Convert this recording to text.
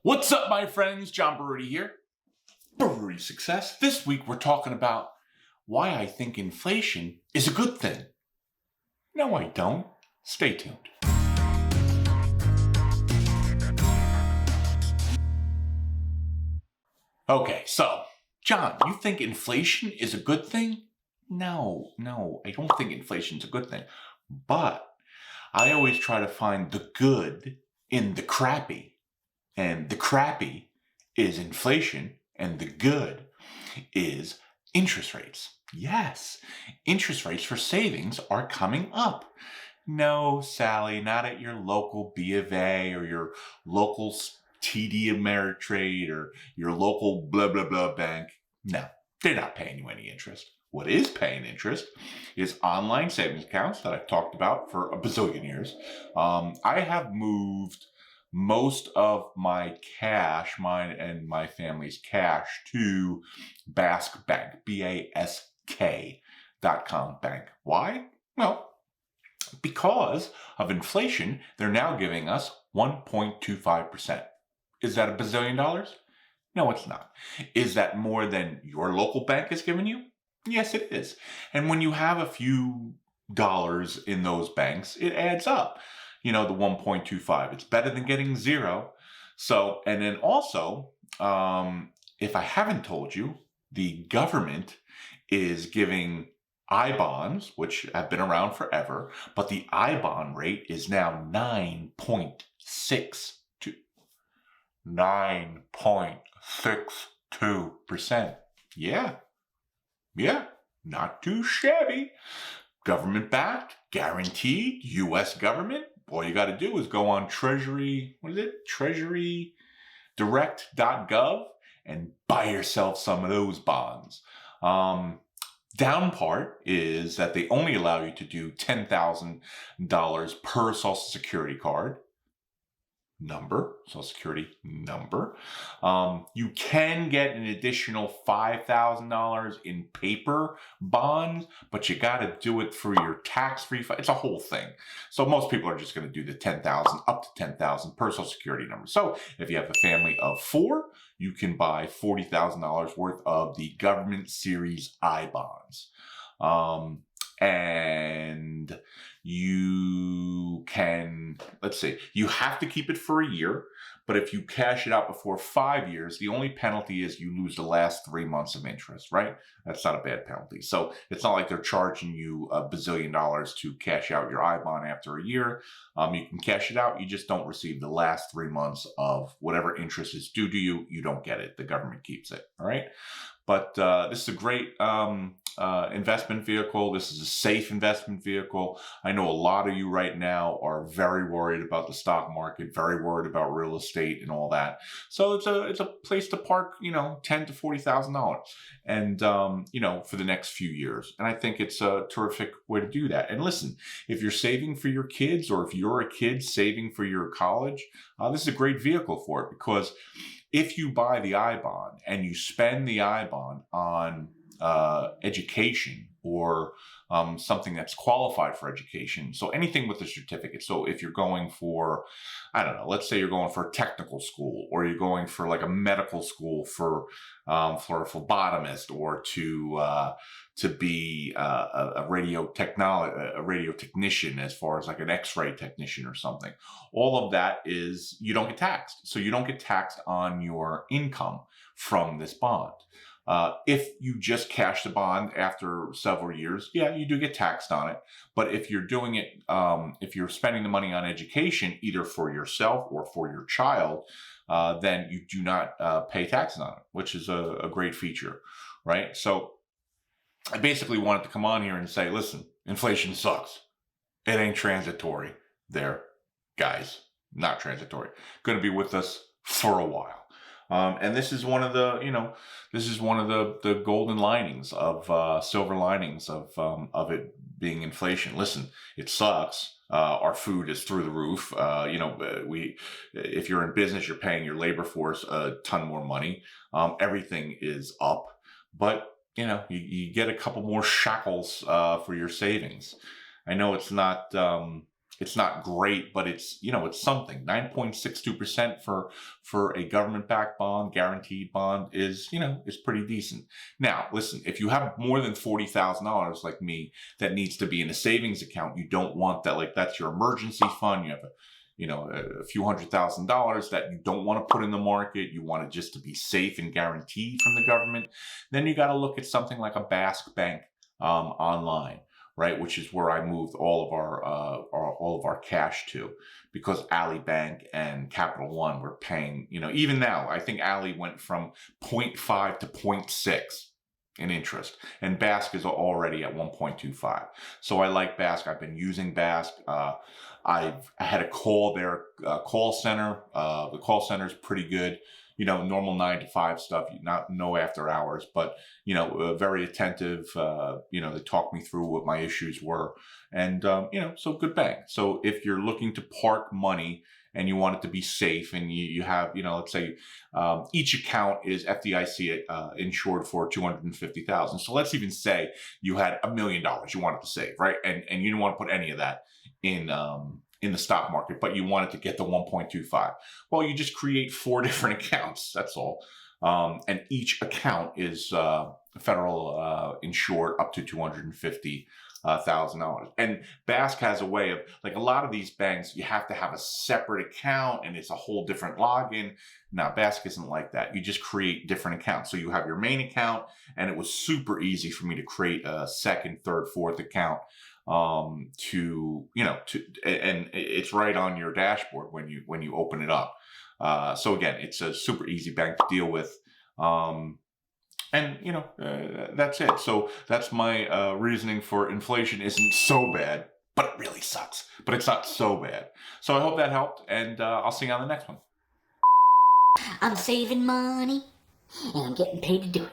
What's up, my friends? John Baruti here. Baruti Success. This week we're talking about why I think inflation is a good thing. No, I don't. Stay tuned. Okay, so, John, you think inflation is a good thing? No, I don't think inflation's a good thing. But I always try to find the good in the crappy. And the crappy is inflation, and the good is interest rates. Yes, interest rates for savings are coming up. No, Sally, not at your local B of A or your local TD Ameritrade or your local blah, blah, blah bank. No, they're not paying you any interest. What is paying interest is online savings accounts that I've talked about for a bazillion years. I have moved most of my cash, mine and my family's cash, to Bask Bank, BASK.com bank. Why? Well, because of inflation, they're now giving us 1.25%. Is that a bazillion dollars? No, it's not. Is that more than your local bank is giving you? Yes, it is. And when you have a few dollars in those banks, it adds up. You know, the 1.25. It's better than getting zero. So, and then also, if I haven't told you, the government is giving I-bonds, which have been around forever, but the I-bond rate is now 9.62. 9.62%. Yeah, not too shabby. Government-backed, guaranteed, U.S. government. All you got to do is go on Treasurydirect.gov and buy yourself some of those bonds. Down part is that they only allow you to do $10,000 per Social Security card. Social Security number. You can get an additional $5,000 in paper bonds, but you got to do it for your tax-free. It's a whole thing. So most people are just going to do the $10,000 up to $10,000 per Social Security number. So if you have a family of 4, you can buy $40,000 worth of the government series I bonds. And you can, let's see, you have to keep it for a year, but if you cash it out before 5 years, the only penalty is you lose the last 3 months of interest, right? That's not a bad penalty. So it's not like they're charging you a bazillion dollars to cash out your I-bond after a year. You can cash it out. You just don't receive the last 3 months of whatever interest is due to you. You don't get it. The government keeps it, all right? But this is a great investment vehicle. This is a safe investment vehicle. I know a lot of you right now are very worried about the stock market, very worried about real estate and all that. So it's a place to park, $10,000 to $40,000, and for the next few years. And I think it's a terrific way to do that. And listen, if you're saving for your kids, or if you're a kid saving for your college, this is a great vehicle for it, because if you buy the I-bond and you spend the I-bond on education or something that's qualified for education, so anything with a certificate. So if you're going for, I don't know, let's say you're going for a technical school, or you're going for like a medical school for a phlebotomist, or to be a radio technician, as far as like an X-ray technician or something. All of that is, you don't get taxed. So you don't get taxed on your income from this bond. If you just cash the bond after several years, yeah, you do get taxed on it. But if you're doing it, if you're spending the money on education, either for yourself or for your child, then you do not pay taxes on it, which is a great feature, right? So I basically wanted to come on here and say, listen, inflation sucks. It ain't transitory there, guys. Not transitory. Going to be with us for a while. And this is one of the, the golden linings of silver linings of it being inflation. Listen, it sucks. Our food is through the roof. If you're in business, you're paying your labor force a ton more money. Everything is up, but you get a couple more shackles for your savings. I know it's not It's not great, but it's, it's something. 9.62% for a government-backed bond, guaranteed bond is pretty decent. Now, listen, if you have more than $40,000 like me that needs to be in a savings account, you don't want that. Like, that's your emergency fund. You have a few $100,000 that you don't want to put in the market. You want it just to be safe and guaranteed from the government. Then you got to look at something like a Bask Bank online, right? Which is where I moved all of our cash to, because Ali Bank and Capital One were paying, even now, I think Ali went from 0.5 to 0.6 in interest, and Bask is already at 1.25. So I like Bask. I've been using Bask. I had a call there, call center. The call center is pretty good. Normal 9 to 5 stuff, no after hours, but, very attentive. They talked me through what my issues were, and, so good bank. So if you're looking to park money and you want it to be safe, and you have, let's say, each account is FDIC insured for $250,000. So let's even say you had $1 million you wanted to save, right? And you didn't want to put any of that in the stock market, but you wanted to get the 1.25. Well, you just create 4 different accounts. That's all. And each account is federal insured up to $250,000. And Bask has a way of, like, a lot of these banks, you have to have a separate account and it's a whole different login. Now, Bask isn't like that. You just create different accounts. So you have your main account, and it was super easy for me to create a second, third, fourth account. And it's right on your dashboard when you open it up. So again, it's a super easy bank to deal with. That's it. So that's my reasoning for inflation isn't so bad, but it really sucks. But it's not so bad. So I hope that helped, and I'll see you on the next one. I'm saving money, and I'm getting paid to do it.